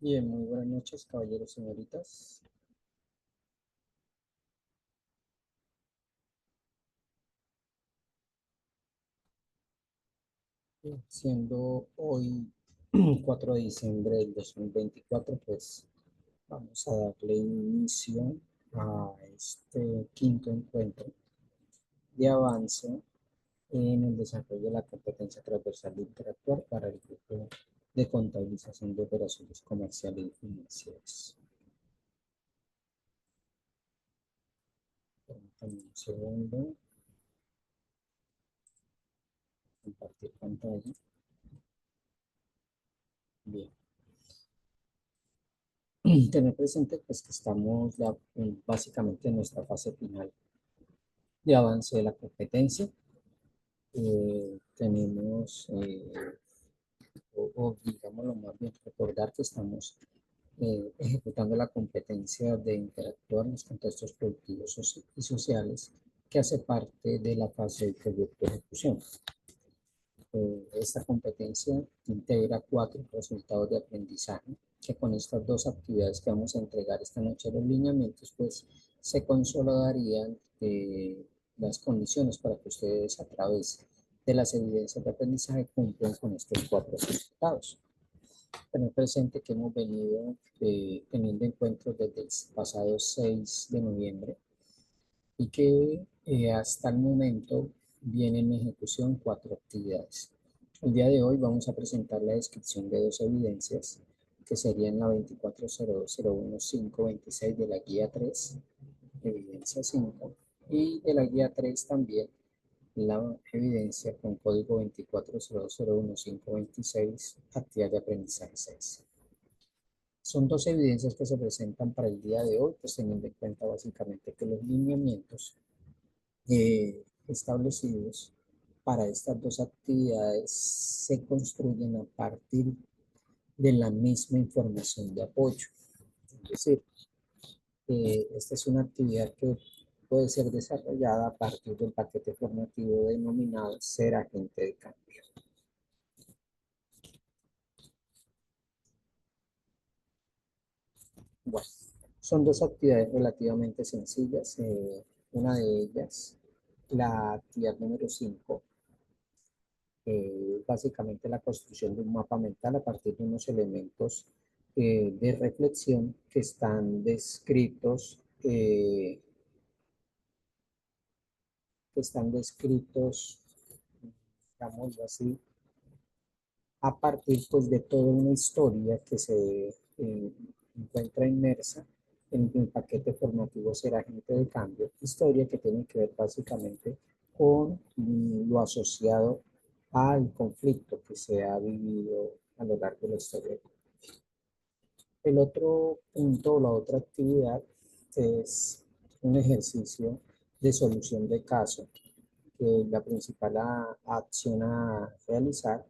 Bien, muy buenas noches, caballeros, señoritas. Siendo hoy 4 de diciembre del 2024, pues vamos a darle inicio a este quinto encuentro de avance en el desarrollo de la competencia transversal de interactuar para el grupo de contabilización de operaciones comerciales y financieras. Permítanme un segundo, compartir pantalla. Bien. Tener presente pues que estamos ya básicamente en nuestra fase final de avance de la competencia. Tenemos, o digámoslo más bien, recordar que estamos ejecutando la competencia de interactuar en los contextos productivos y sociales que hace parte de la fase del proyecto de ejecución. Esta competencia integra 4 resultados de aprendizaje que con estas dos actividades que vamos a entregar esta noche, los lineamientos, pues se consolidarían las condiciones para que ustedes a través de las evidencias de aprendizaje cumplan con estos 4 resultados. Tener presente que hemos venido teniendo encuentros desde el pasado 6 de noviembre y que hasta el momento vienen en ejecución 4 actividades. El día de hoy vamos a presentar la descripción de 2 evidencias, que serían la 24.001.526 de la guía 3, evidencia 5, y de la guía 3 también la evidencia con código 24.001.526, actividad de aprendizaje 6. Son 2 evidencias que se presentan para el día de hoy, pues teniendo en cuenta básicamente que los lineamientos establecidos para estas 2 actividades se construyen a partir de la misma información de apoyo. Es decir, esta es una actividad que puede ser desarrollada a partir del paquete formativo denominado Ser Agente de Cambio. Bueno, son 2 actividades relativamente sencillas. Una de ellas, la actividad número 5, básicamente la construcción de un mapa mental a partir de unos elementos de reflexión que están descritos, digámoslo así, a partir pues de toda una historia que se encuentra inmersa en el paquete formativo Ser Agente de Cambio, historia que tiene que ver básicamente con lo asociado al conflicto que se ha vivido a lo largo de la historia. El otro punto, la otra actividad, es un ejercicio de solución de caso, que la principal acción a realizar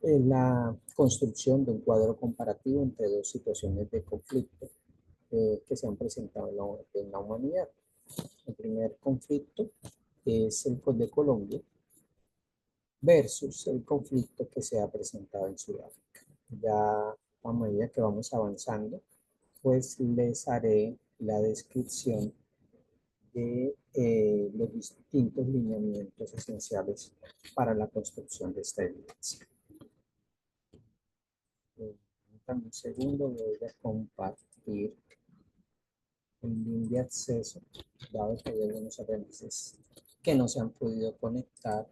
es la construcción de un cuadro comparativo entre 2 situaciones de conflicto que se han presentado en la humanidad. El primer conflicto es el de Colombia versus el conflicto que se ha presentado en Sudáfrica. Ya a medida que vamos avanzando, pues les haré la descripción de los distintos lineamientos esenciales para la construcción de esta evidencia. Un segundo, voy a compartir el link de acceso, dado que hay algunos aprendices que no se han podido conectar.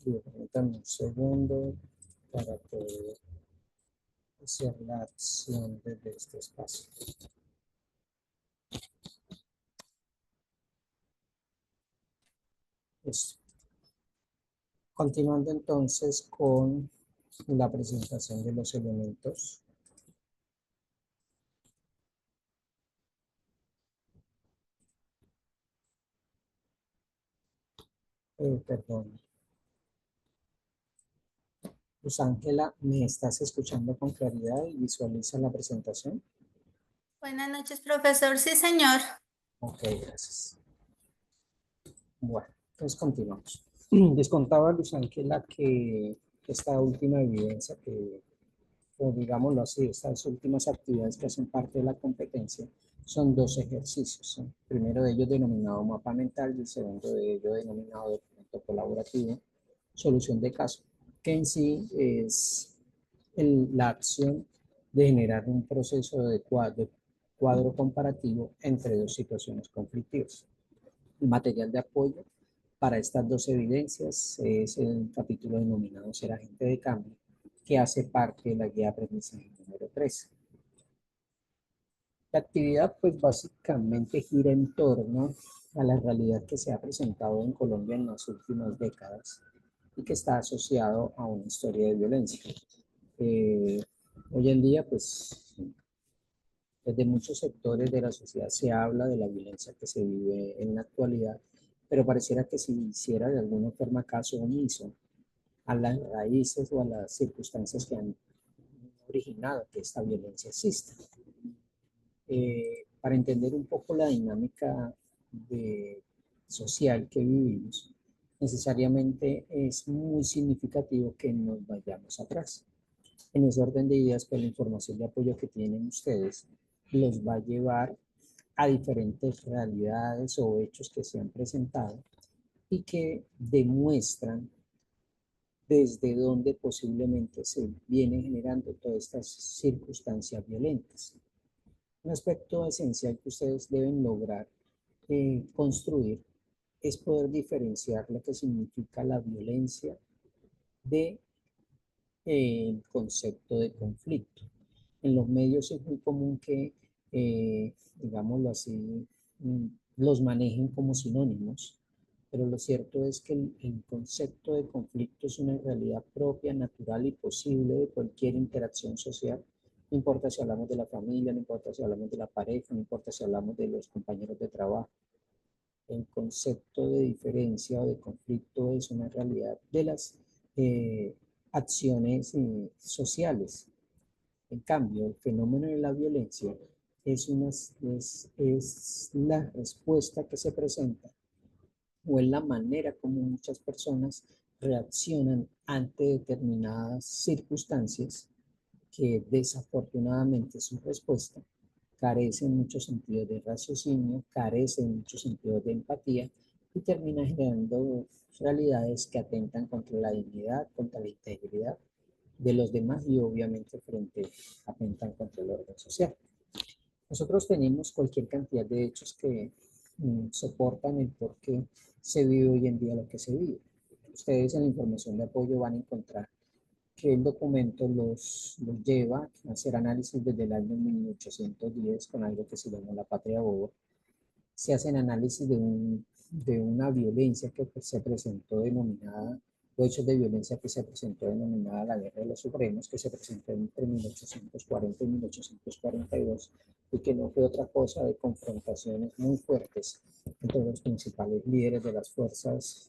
Permítanme un segundo para poder hacer la acción desde este espacio. Listo. Continuando entonces con la presentación de los elementos. Perdón. Luz Ángela, ¿me estás escuchando con claridad y visualiza la presentación? Buenas noches, profesor. Sí, señor. Ok, gracias. Bueno, entonces continuamos. Les contaba Luz Ángela que esta última evidencia o digámoslo así, estas últimas actividades que hacen parte de la competencia son dos ejercicios. El primero de ellos denominado mapa mental y el segundo de ellos denominado documento colaborativo, solución de caso, que en sí es la acción de generar un proceso de cuadro comparativo entre dos situaciones conflictivas. El material de apoyo para estas dos evidencias es el capítulo denominado Ser agente de cambio, que hace parte de la guía de aprendizaje número 3. La actividad pues básicamente gira en torno a la realidad que se ha presentado en Colombia en las últimas décadas y que está asociado a una historia de violencia. Hoy en día pues desde muchos sectores de la sociedad se habla de la violencia que se vive en la actualidad, pero pareciera que se hiciera de alguna forma caso omiso a las raíces o a las circunstancias que han originado que esta violencia exista. Para entender un poco la dinámica social que vivimos, necesariamente es muy significativo que nos vayamos atrás. En ese orden de ideas, pues la información de apoyo que tienen ustedes los va a llevar a diferentes realidades o hechos que se han presentado y que demuestran desde dónde posiblemente se vienen generando todas estas circunstancias violentas. Un aspecto esencial que ustedes deben lograr construir es poder diferenciar lo que significa la violencia de el concepto de conflicto. En los medios es muy común que, digámoslo así, los manejen como sinónimos, pero lo cierto es que el concepto de conflicto es una realidad propia, natural y posible de cualquier interacción social. No importa si hablamos de la familia, no importa si hablamos de la pareja, no importa si hablamos de los compañeros de trabajo. El concepto de diferencia o de conflicto es una realidad de las acciones sociales. En cambio, el fenómeno de la violencia es la respuesta que se presenta o es la manera como muchas personas reaccionan ante determinadas circunstancias que desafortunadamente su respuesta carece en muchos sentidos de raciocinio, carece en muchos sentidos de empatía y termina generando realidades que atentan contra la dignidad, contra la integridad de los demás y obviamente atentan contra el orden social. Nosotros tenemos cualquier cantidad de hechos que soportan el por qué se vive hoy en día lo que se vive. Ustedes en la información de apoyo van a encontrar que el documento los lleva a hacer análisis desde el año 1810 con algo que se llama la patria boba. Se hacen análisis de una violencia que se presentó denominada, o hechos de violencia que se presentó denominada la Guerra de los Supremos, que se presentó entre 1840 y 1842, y que no fue otra cosa de confrontaciones muy fuertes entre los principales líderes de las fuerzas,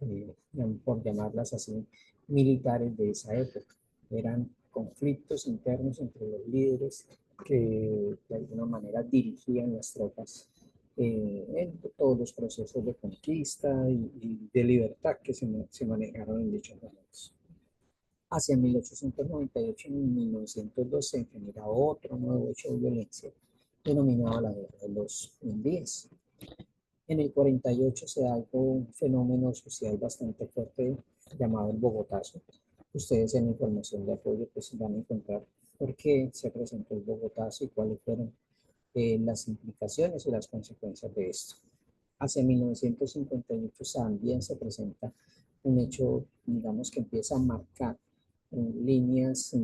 por llamarlas así, militares de esa época. Eran conflictos internos entre los líderes que de alguna manera dirigían las tropas en todos los procesos de conquista y de libertad que se manejaron en dichos momentos. Hacia 1898 y 1912 se genera otro nuevo hecho de violencia denominado la Guerra de los Indíes. En el 48 se da un fenómeno social bastante fuerte llamado el Bogotazo. Ustedes en la información de apoyo pues van a encontrar por qué se presentó el Bogotazo y cuáles fueron las implicaciones y las consecuencias de esto. Hacia 1958 también se presenta un hecho, digamos, que empieza a marcar líneas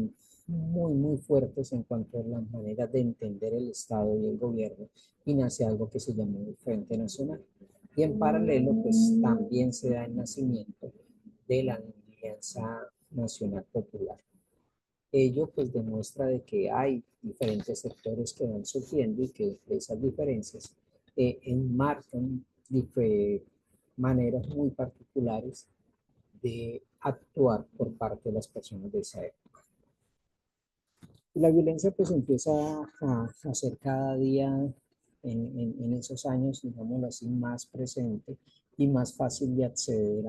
muy fuertes en cuanto a la manera de entender el Estado y el gobierno, y nace algo que se llamó el Frente Nacional. Y en paralelo, pues también se da el nacimiento de la Alianza Nacional Popular. Ello pues demuestra de que hay diferentes sectores que van surgiendo y que esas diferencias enmarcan maneras muy particulares de actuar por parte de las personas de esa época. La violencia pues empieza a ser cada día en esos años, digámoslo así, más presente y más fácil de acceder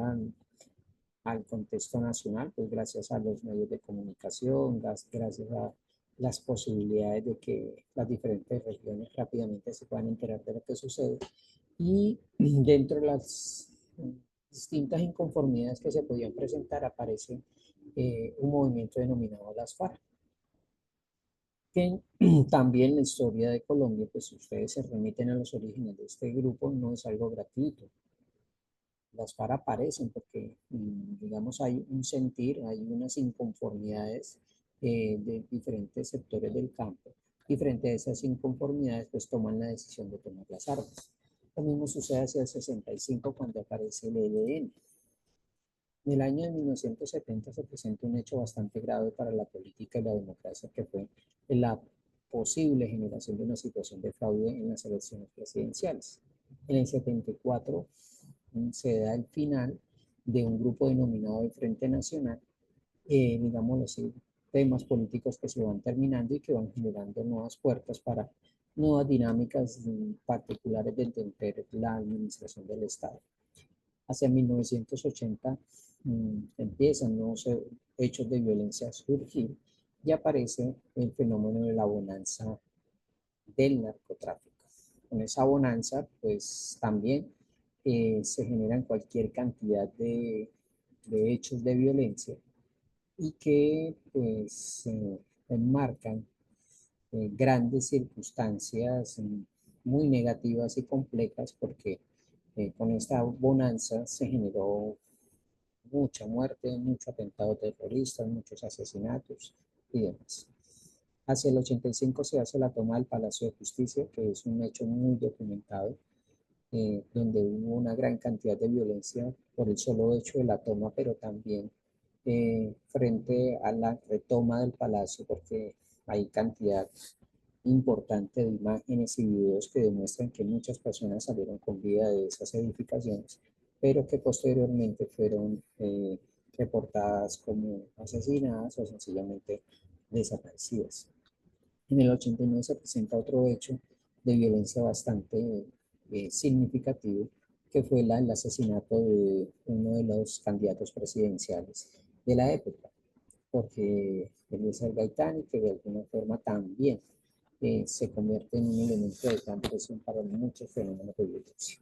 al contexto nacional, pues gracias a los medios de comunicación, gracias a las posibilidades de que las diferentes regiones rápidamente se puedan enterar de lo que sucede. Y dentro de las distintas inconformidades que se podían presentar aparece un movimiento denominado las FARC, que también la historia de Colombia, pues si ustedes se remiten a los orígenes de este grupo, no es algo gratuito. Las FARC aparecen porque, digamos, hay un sentir, hay unas inconformidades de diferentes sectores del campo, y frente a esas inconformidades, pues toman la decisión de tomar las armas. Lo mismo sucede hacia el 65 cuando aparece el ELN. En el año de 1970 se presenta un hecho bastante grave para la política y la democracia, que fue la posible generación de una situación de fraude en las elecciones presidenciales. En el 74 se da el final de un grupo denominado el Frente Nacional, digámoslo así, temas políticos que se van terminando y que van generando nuevas puertas para nuevas dinámicas particulares de entender la administración del Estado. Hacia 1980 empiezan nuevos hechos de violencia a surgir y aparece el fenómeno de la bonanza del narcotráfico. Con esa bonanza, pues también se generan cualquier cantidad de hechos de violencia y que pues enmarcan grandes circunstancias muy negativas y complejas, porque con esta bonanza se generó mucha muerte, muchos atentados terroristas, muchos asesinatos y demás. Hacia el 85 se hace la toma del Palacio de Justicia, que es un hecho muy documentado, donde hubo una gran cantidad de violencia por el solo hecho de la toma, pero también frente a la retoma del palacio, porque hay cantidad importante de imágenes y videos que demuestran que muchas personas salieron con vida de esas edificaciones, pero que posteriormente fueron reportadas como asesinadas o sencillamente desaparecidas. En el 89 se presenta otro hecho de violencia bastante significativo, que fue el asesinato de uno de los candidatos presidenciales de la época, porque Eliezer Gaitán, que de alguna forma también se convierte en un elemento de gran presión para muchos fenómenos de violencia.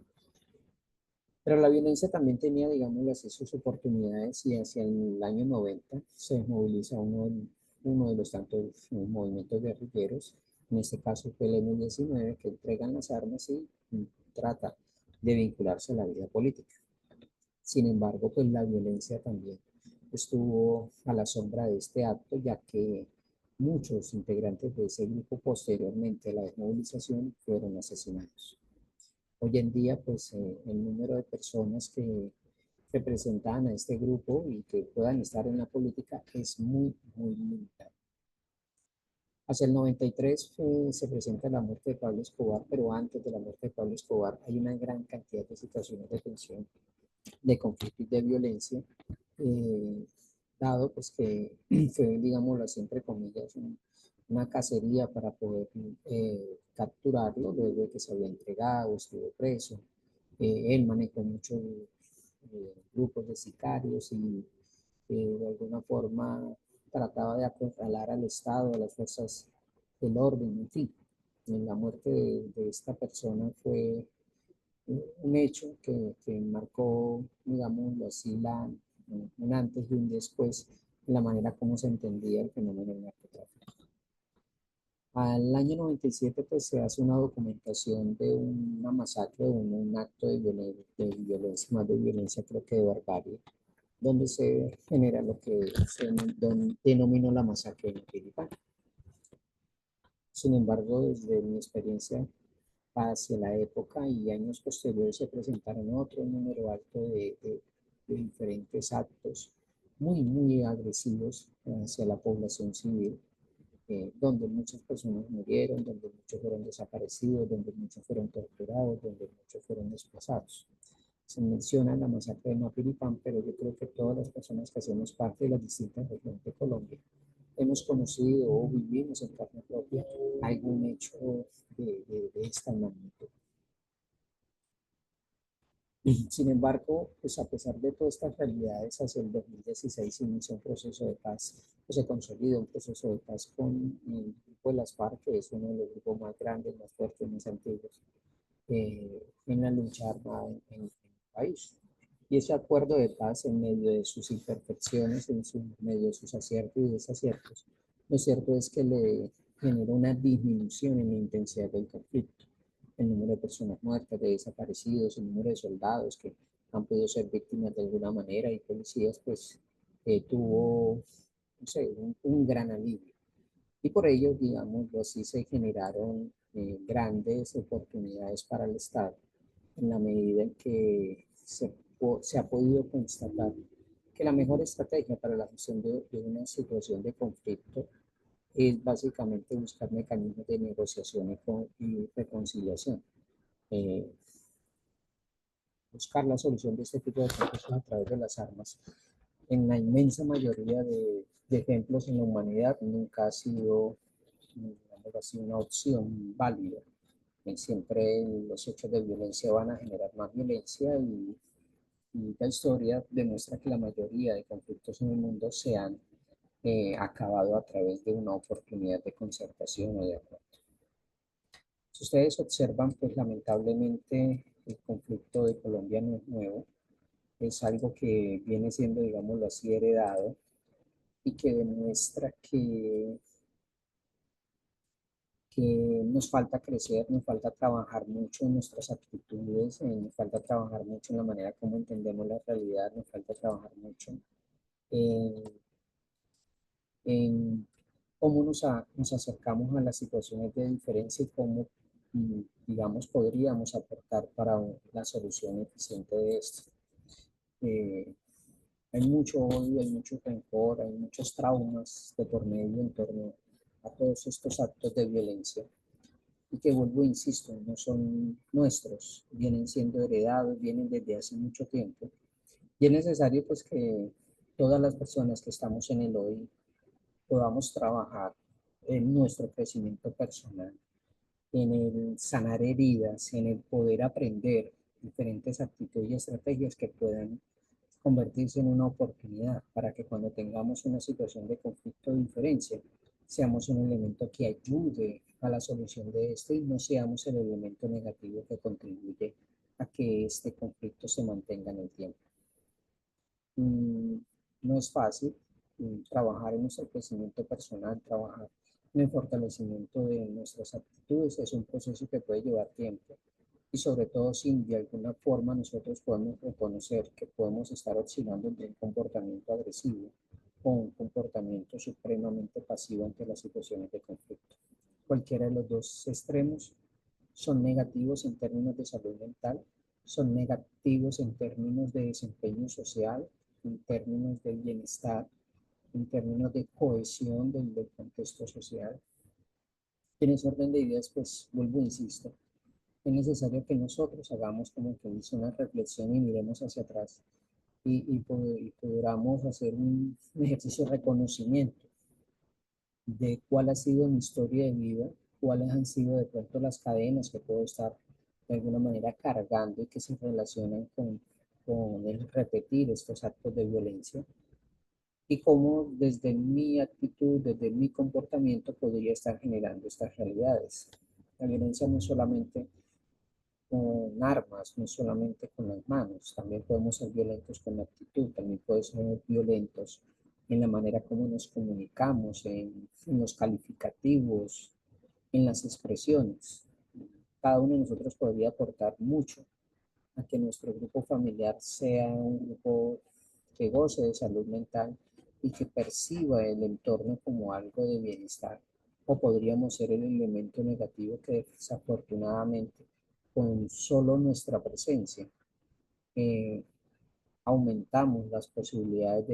Pero la violencia también tenía, digamos, así, sus oportunidades, y hacia el año 90 se moviliza uno de los tantos movimientos guerrilleros, en este caso fue el M-19, que entregan las armas y trata de vincularse a la vida política. Sin embargo, pues la violencia también estuvo a la sombra de este acto, ya que muchos integrantes de ese grupo posteriormente a la desmovilización fueron asesinados. Hoy en día, pues el número de personas que representan a este grupo y que puedan estar en la política es muy limitado. Hacia el 93 se presenta la muerte de Pablo Escobar, pero antes de la muerte de Pablo Escobar hay una gran cantidad de situaciones de tensión, de conflicto y de violencia, eh, dado pues que fue, digámoslo así, entre comillas, una cacería para poder capturarlo luego de que se había entregado, estuvo preso. Él manejó muchos grupos de sicarios y de alguna forma trataba de acorralar al Estado, a las fuerzas del orden, en fin. La muerte de esta persona fue un hecho que marcó, digamos así, un antes y un después en la manera como se entendía el fenómeno del narcotráfico. Al año 97 pues se hace una documentación de una masacre, un acto de violencia, más de violencia creo que de barbarie, donde se genera lo que se denominó la masacre de Piripán. Sin embargo, desde mi experiencia hacia la época y años posteriores se presentaron otro número alto de diferentes actos muy agresivos hacia la población civil, donde muchas personas murieron, donde muchos fueron desaparecidos, donde muchos fueron torturados, donde muchos fueron desplazados. Se menciona la masacre de Mapiripán, pero yo creo que todas las personas que hacemos parte de las distintas regiones de Colombia hemos conocido o vivimos en carne propia algún hecho de esta magnitud. Sin embargo, pues a pesar de todas estas realidades, hacia el 2016 se inició un proceso de paz, o se consolidó un proceso de paz con el grupo de las FARC, que es uno de los grupos más grandes, más fuertes, más antiguos en la lucha armada en el país. Y ese acuerdo de paz, en medio de sus imperfecciones, medio de sus aciertos y desaciertos, lo cierto es que le generó una disminución en la intensidad del conflicto. El número de personas muertas, de desaparecidos, el número de soldados que han podido ser víctimas de alguna manera y policías, pues tuvo, no sé, un gran alivio. Y por ello, digamos, así se generaron grandes oportunidades para el Estado en la medida en que se ha podido constatar que la mejor estrategia para la gestión de una situación de conflicto es básicamente buscar mecanismos de negociación y reconciliación. Eh, Buscar la solución de este tipo de conflictos a través de las armas. En la inmensa mayoría de ejemplos en la humanidad nunca ha sido, digamos así, una opción válida. Siempre los hechos de violencia van a generar más violencia y la historia demuestra que la mayoría de conflictos en el mundo se han acabado a través de una oportunidad de concertación o de acuerdo. Si ustedes observan, pues lamentablemente el conflicto de Colombia no es nuevo, es algo que viene siendo, digámoslo así, heredado y que demuestra que nos falta crecer, nos falta trabajar mucho en nuestras actitudes, nos falta trabajar mucho en la manera como entendemos la realidad, nos falta trabajar mucho en, en cómo nos acercamos a las situaciones de diferencia y cómo, digamos, podríamos aportar para la solución eficiente de esto. Eh, Hay mucho odio, hay mucho rencor, hay muchos traumas de por medio en torno a todos estos actos de violencia y que vuelvo, insisto, no son nuestros, vienen siendo heredados, vienen desde hace mucho tiempo y es necesario pues que todas las personas que estamos en el hoy podamos trabajar en nuestro crecimiento personal, en el sanar heridas, en el poder aprender diferentes actitudes y estrategias que puedan convertirse en una oportunidad para que cuando tengamos una situación de conflicto o diferencia, seamos un elemento que ayude a la solución de este y no seamos el elemento negativo que contribuye a que este conflicto se mantenga en el tiempo. Mm, no es fácil trabajar en nuestro crecimiento personal, trabajar en el fortalecimiento de nuestras actitudes, es un proceso que puede llevar tiempo y sobre todo si de alguna forma nosotros podemos reconocer que podemos estar oscilando entre un comportamiento agresivo o un comportamiento supremamente pasivo ante las situaciones de conflicto. Cualquiera de los dos extremos son negativos en términos de salud mental, son negativos en términos de desempeño social, en términos de bienestar, en términos de cohesión del contexto social. En ese orden de ideas, pues vuelvo, insisto, es necesario que nosotros hagamos como que dice una reflexión y miremos hacia atrás y podamos hacer un ejercicio de reconocimiento de cuál ha sido mi historia de vida, cuáles han sido de pronto las cadenas que puedo estar de alguna manera cargando y que se relacionan con el repetir estos actos de violencia y cómo desde mi actitud, desde mi comportamiento podría estar generando estas realidades. La violencia no es solamente con armas, no solamente con las manos, también podemos ser violentos con la actitud, también podemos ser violentos en la manera como nos comunicamos, en los calificativos, en las expresiones. Cada uno de nosotros podría aportar mucho a que nuestro grupo familiar sea un grupo que goce de salud mental y que perciba el entorno como algo de bienestar. O podríamos ser el elemento negativo que desafortunadamente con solo nuestra presencia eh, aumentamos las posibilidades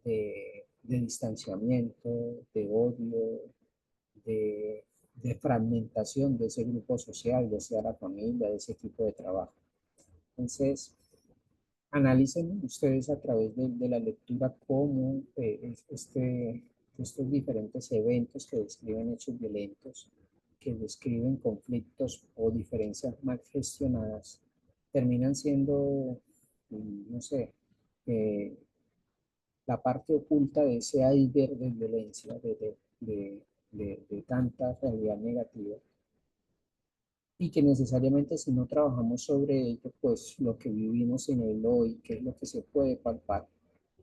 de distanciamiento, de odio, de fragmentación de ese grupo social, ya sea la familia, de ese equipo de trabajo. Entonces, analicen ustedes a través de la lectura cómo estos diferentes eventos que describen hechos violentos, que describen conflictos o diferencias mal gestionadas, terminan siendo, no sé, eh, la parte oculta de ese iceberg de violencia, de tanta realidad negativa, y que necesariamente si no trabajamos sobre ello, pues lo que vivimos en el hoy, que es lo que se puede palpar,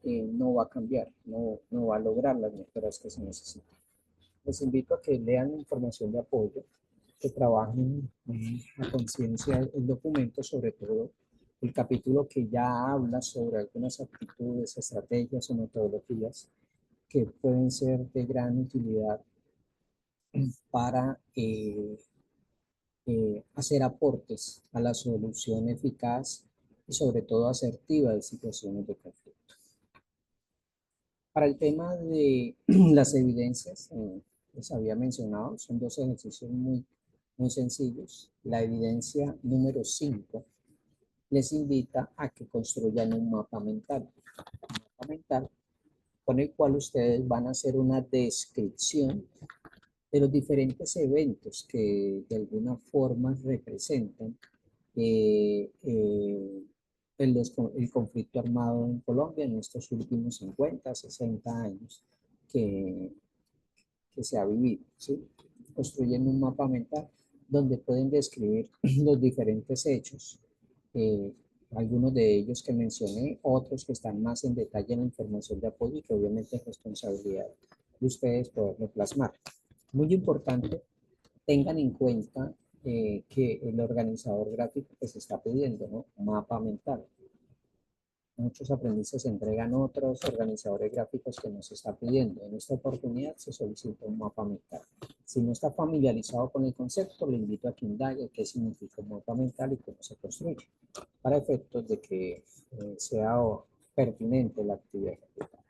no va a cambiar, no va a lograr las mejoras que se necesitan. Les invito a que lean información de apoyo, que trabajen a conciencia el documento, sobre todo el capítulo que ya habla sobre algunas actitudes, estrategias o metodologías que pueden ser de gran utilidad para hacer aportes a la solución eficaz y sobre todo asertiva de situaciones de conflicto. Para el tema de las evidencias, les había mencionado, son dos ejercicios muy sencillos. La evidencia número 5 les invita a que construyan un mapa mental. Un mapa mental con el cual ustedes van a hacer una descripción de los diferentes eventos que de alguna forma representan el conflicto armado en Colombia en estos últimos 50, 60 años que, que se ha vivido, ¿sí? Construyen un mapa mental donde pueden describir los diferentes hechos, eh, algunos de ellos que mencioné, otros que están más en detalle en la información de apoyo y que obviamente es responsabilidad de ustedes poderlo plasmar. Muy importante, tengan en cuenta que el organizador gráfico que se está pidiendo, ¿no? Mapa mental. Muchos aprendices entregan otros organizadores gráficos que nos está pidiendo. En esta oportunidad se solicita un mapa mental. Si no está familiarizado con el concepto, le invito a que indague qué significa un mapa mental y cómo se construye, para efectos de que sea pertinente la actividad ejecutada.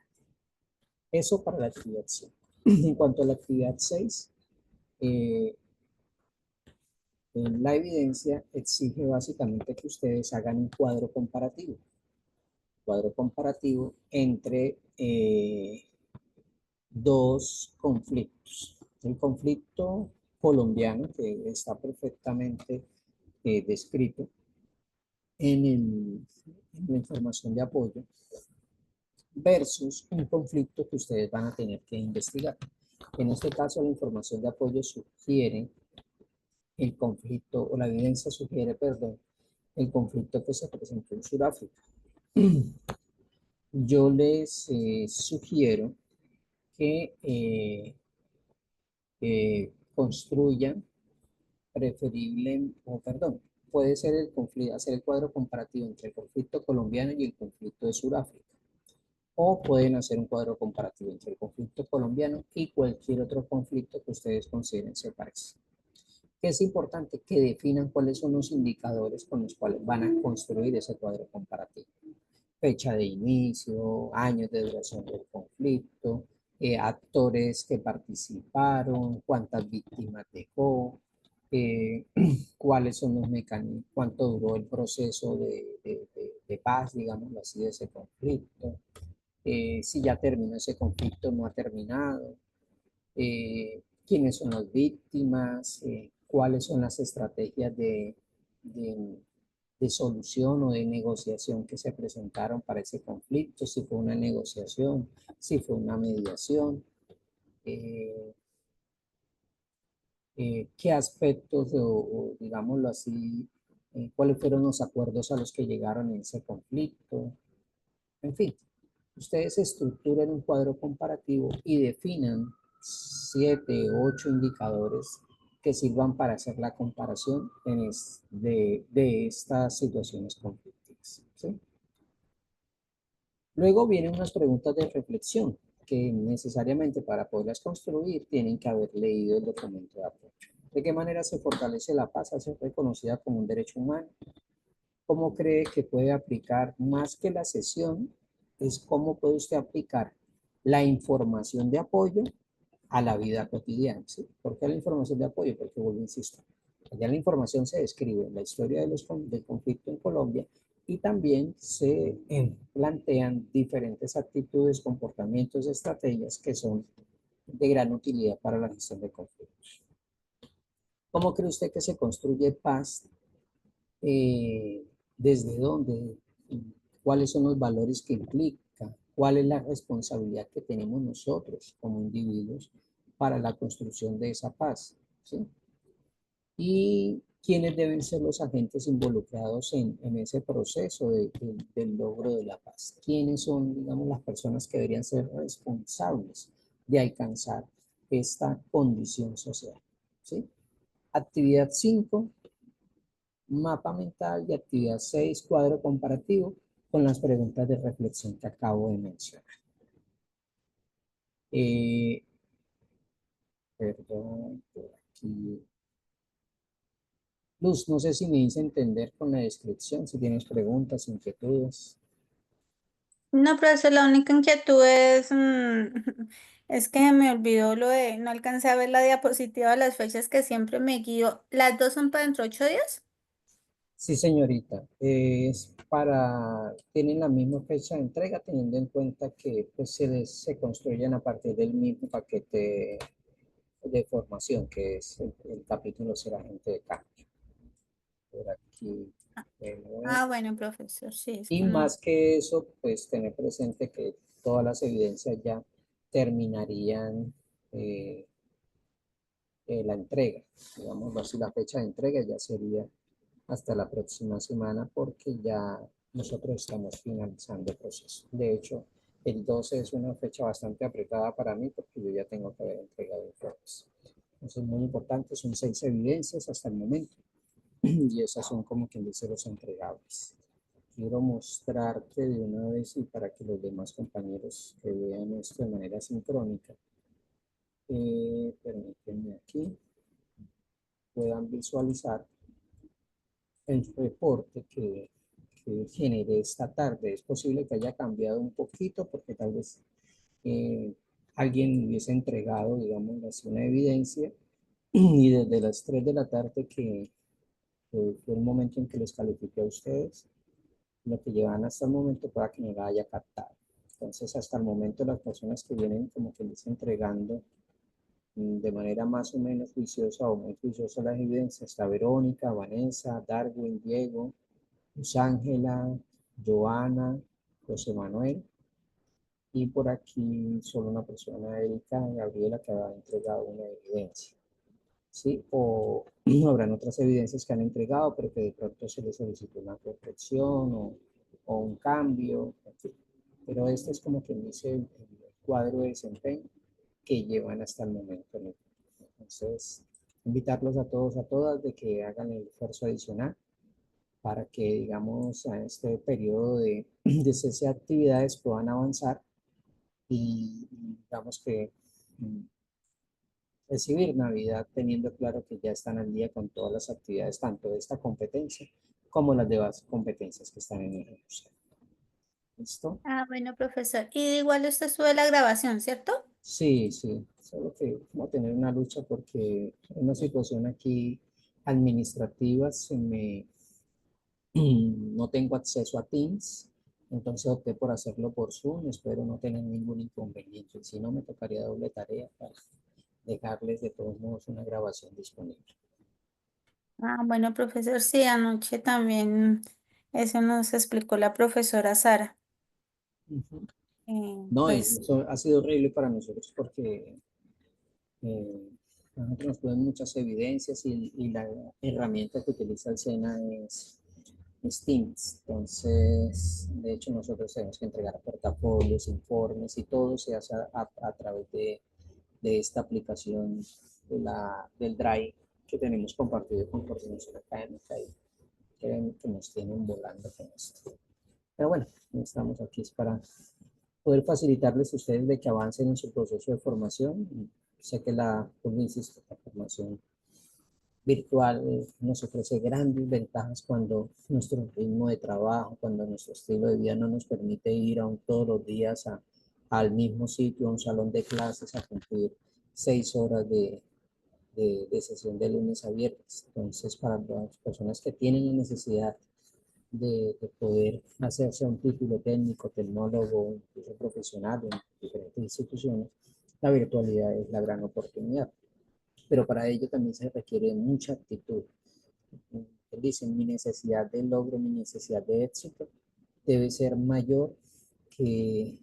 Eso para la actividad 5. En cuanto a la actividad 6, la evidencia exige básicamente que ustedes hagan un cuadro comparativo. Cuadro comparativo entre dos conflictos. El conflicto colombiano, que está perfectamente descrito en la información de apoyo, versus un conflicto que ustedes van a tener que investigar. En este caso, la información de apoyo sugiere el conflicto, o la evidencia sugiere, perdón, el conflicto que se presentó en Sudáfrica. Yo les sugiero que construyan preferible, o perdón, puede ser el conflicto, hacer el cuadro comparativo entre el conflicto colombiano y el conflicto de Sudáfrica. O pueden hacer un cuadro comparativo entre el conflicto colombiano y cualquier otro conflicto que ustedes consideren se parece. Es importante que definan cuáles son los indicadores con los cuales van a construir ese cuadro comparativo. Fecha de inicio, años de duración del conflicto, actores que participaron, cuántas víctimas dejó, eh, cuáles son los mecanismos, cuánto duró el proceso de paz, digámoslo así, de ese conflicto, si ya terminó ese conflicto, no ha terminado, quiénes son las víctimas, cuáles son las estrategias de, de solución o de negociación que se presentaron para ese conflicto, si fue una negociación, si fue una mediación, eh, qué aspectos o digámoslo así, cuáles fueron los acuerdos a los que llegaron en ese conflicto, en fin. Ustedes estructuren un cuadro comparativo y definan 7, 8 indicadores que sirvan para hacer la comparación de estas situaciones conflictivas, ¿sí? Luego vienen unas preguntas de reflexión que necesariamente para poderlas construir tienen que haber leído el documento de apoyo. ¿De qué manera se fortalece la paz a ser reconocida como un derecho humano? ¿Cómo cree que puede aplicar más que la sesión? Es cómo puede usted aplicar la información de apoyo a la vida cotidiana. ¿Sí? ¿Por qué la información de apoyo? Porque, vuelvo, insisto, allá en la información se describe la historia del conflicto en Colombia y también se plantean diferentes actitudes, comportamientos, estrategias que son de gran utilidad para la gestión de conflictos. ¿Cómo cree usted que se construye paz? ¿Desde dónde? ¿Cuáles son los valores que implica? ¿Cuál es la responsabilidad que tenemos nosotros como individuos para la construcción de esa paz? ¿Sí? Y quiénes deben ser los agentes involucrados en ese proceso del logro de la paz. ¿Quiénes son, digamos, las personas que deberían ser responsables de alcanzar esta condición social? ¿Sí? Actividad 5, mapa mental, y actividad 6, cuadro comparativo con las preguntas de reflexión que acabo de mencionar. Eh, Perdón, por aquí. Luz, no sé si me hice entender con la descripción, si tienes preguntas, inquietudes. No, profesor, la única inquietud es, es que me olvidó lo de, no alcancé a ver la diapositiva de las fechas que siempre me guío. ¿Las dos son para dentro de 8 días? Sí, señorita, es para, tienen la misma fecha de entrega, teniendo en cuenta que pues, se construyen a partir del mismo paquete de formación, que es el capítulo Ser Agente de Cambio. Por aquí. Ah, bueno, profesor, sí, es Y que no. más que eso, pues tener presente que todas las evidencias ya terminarían eh, la entrega. Digamos así, la fecha de entrega ya sería hasta la próxima semana porque ya nosotros estamos finalizando el proceso. De hecho, el 12 es una fecha bastante apretada para mí porque yo ya tengo que haber entregado informes. Eso es muy importante, son 6 evidencias hasta el momento y esas son como quien dice los entregables. Quiero mostrarte de una vez y para que los demás compañeros que vean esto de manera sincrónica, permítanme aquí, puedan visualizar el reporte que generé esta tarde. Es posible que haya cambiado un poquito porque tal vez eh, alguien hubiese entregado, digamos, así una evidencia y desde las 3 de la tarde que fue el momento en que les califiqué a ustedes, lo que llevan hasta el momento para que no la haya captado. Entonces, hasta el momento, las personas que vienen como que les entregando de manera más o menos juiciosa o muy juiciosa las evidencias, está Verónica, Vanessa, Darwin, Diego, Ángela, Joana, José Manuel, y por aquí solo una persona, Erika Gabriela, que ha entregado una evidencia. ¿Sí? O habrán otras evidencias que han entregado, pero que de pronto se les solicitó una corrección o un cambio, en fin. Pero este es como que dice el cuadro de desempeño que llevan hasta el momento. Entonces, invitarlos a todos, a todas, de que hagan el esfuerzo adicional para que, digamos, a este periodo de cese de actividades puedan avanzar y digamos que mm, recibir Navidad teniendo claro que ya están al día con todas las actividades, tanto de esta competencia como las demás competencias que están en el museo. ¿Listo? Ah, bueno, profesor. Y igual usted sube la grabación, ¿cierto? Sí, sí, solo que vamos a tener una lucha porque en una situación aquí administrativa no tengo acceso a Teams, entonces opté por hacerlo por Zoom, espero no tener ningún inconveniente, si no me tocaría doble tarea para dejarles de todos modos una grabación disponible. Ah, bueno, profesor, sí, anoche también eso nos explicó la profesora Sara. Ujú. No, Pues, eso ha sido horrible para nosotros porque eh, nosotros nos ponen muchas evidencias y la herramienta que utiliza el SENA es Teams. Entonces, de hecho, nosotros tenemos que entregar portafolios, informes y todo se hace a través de esta aplicación del Drive que tenemos compartido con Coordinación Académica y que nos tienen volando con esto. Pero bueno, estamos aquí es para poder facilitarles a ustedes de que avancen en su proceso de formación. Y sé que como insisto, la formación virtual nos ofrece grandes ventajas cuando nuestro ritmo de trabajo, cuando nuestro estilo de vida no nos permite ir todos los días al mismo sitio, a un salón de clases, a cumplir 6 horas de sesión de lunes a viernes. Entonces, para las personas que tienen la necesidad de poder hacerse un título técnico, tecnólogo, incluso profesional en diferentes instituciones, la virtualidad es la gran oportunidad. Pero para ello también se requiere mucha actitud. Dicen, mi necesidad de logro, mi necesidad de éxito debe ser mayor que,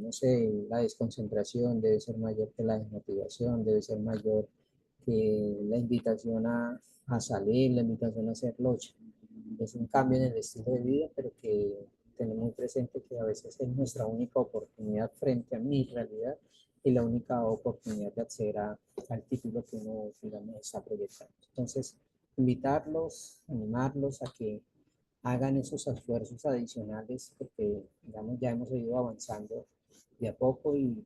no sé, la desconcentración, debe ser mayor que la desmotivación, debe ser mayor que la invitación a salir, la invitación a hacer lucha. Es un cambio en el estilo de vida, pero que tenemos muy presente que a veces es nuestra única oportunidad frente a mi realidad y la única oportunidad de acceder al título que uno, digamos, está proyectando. Entonces, invitarlos, animarlos a que hagan esos esfuerzos adicionales porque, digamos, ya hemos ido avanzando de a poco y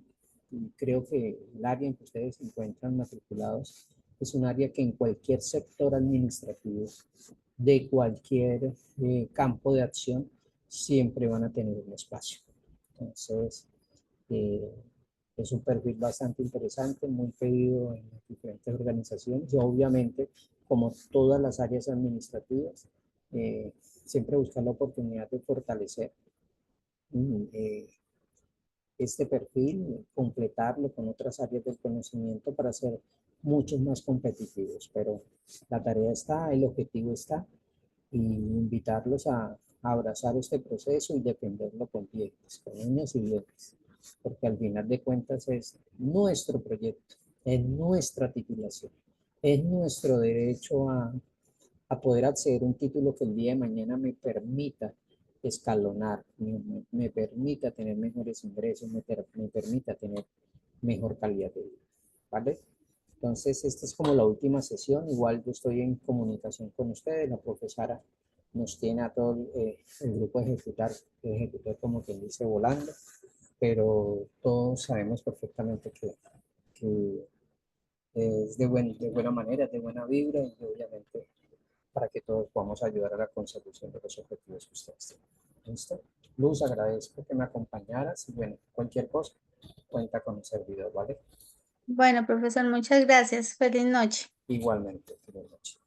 creo que el área en que ustedes se encuentran matriculados es un área que en cualquier sector administrativo de cualquier campo de acción siempre van a tener un espacio. Entonces, eh, es un perfil bastante interesante, muy pedido en las diferentes organizaciones y obviamente, como todas las áreas administrativas, siempre buscar la oportunidad de fortalecer eh, este perfil, completarlo con otras áreas del conocimiento para ser muchos más competitivos. Pero la tarea está, el objetivo está y invitarlos a abrazar este proceso y defenderlo con dientes, con uñas y dientes, porque al final de cuentas es nuestro proyecto, es nuestra titulación, es nuestro derecho a poder acceder a un título que el día de mañana me permita escalonar, me permita tener mejores ingresos, me permita tener mejor calidad de vida, ¿vale? Entonces, esta es como la última sesión. Igual yo estoy en comunicación con ustedes. La profesora nos tiene a todo el grupo ejecutar como quien dice volando, pero todos sabemos perfectamente que es de buena manera, de buena vibra y obviamente para que todos podamos ayudar a la consecución de los objetivos que ustedes tienen. ¿Listo? Luz, agradezco que me acompañaras y bueno, cualquier cosa, cuenta con un servidor, ¿vale? Bueno, profesor, muchas gracias. Feliz noche. Igualmente, feliz noche.